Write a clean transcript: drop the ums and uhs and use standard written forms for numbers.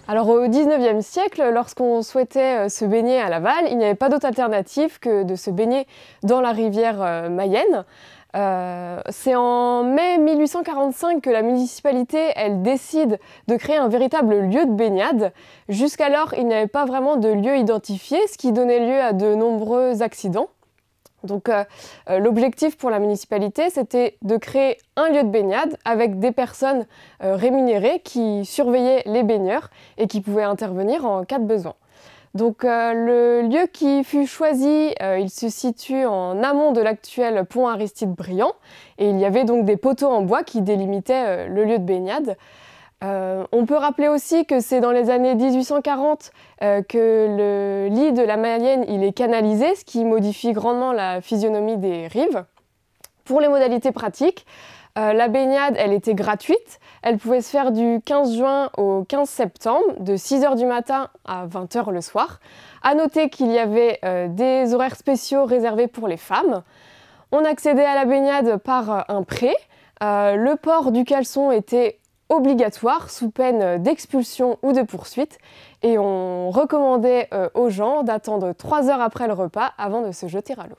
Alors au XIXe siècle, lorsqu'on souhaitait se baigner à Laval, il n'y avait pas d'autre alternative que de se baigner dans la rivière Mayenne. C'est en mai 1845 que la municipalité elle décide de créer un véritable lieu de baignade. Jusqu'alors, il n'y avait pas vraiment de lieu identifié, ce qui donnait lieu à de nombreux accidents. Donc l'objectif pour la municipalité, c'était de créer un lieu de baignade avec des personnes rémunérées qui surveillaient les baigneurs et qui pouvaient intervenir en cas de besoin. Donc le lieu qui fut choisi, il se situe en amont de l'actuel pont Aristide Briand et il y avait donc des poteaux en bois qui délimitaient le lieu de baignade. On peut rappeler aussi que c'est dans les années 1840 que le lit de la Mayenne il est canalisé, ce qui modifie grandement la physionomie des rives. Pour les modalités pratiques, la baignade elle était gratuite, elle pouvait se faire du 15 juin au 15 septembre, de 6 h du matin à 20 h le soir. À noter qu'il y avait des horaires spéciaux réservés pour les femmes. On accédait à la baignade par un pré, le port du caleçon était obligatoire sous peine d'expulsion ou de poursuite et on recommandait aux gens d'attendre 3 heures après le repas avant de se jeter à l'eau.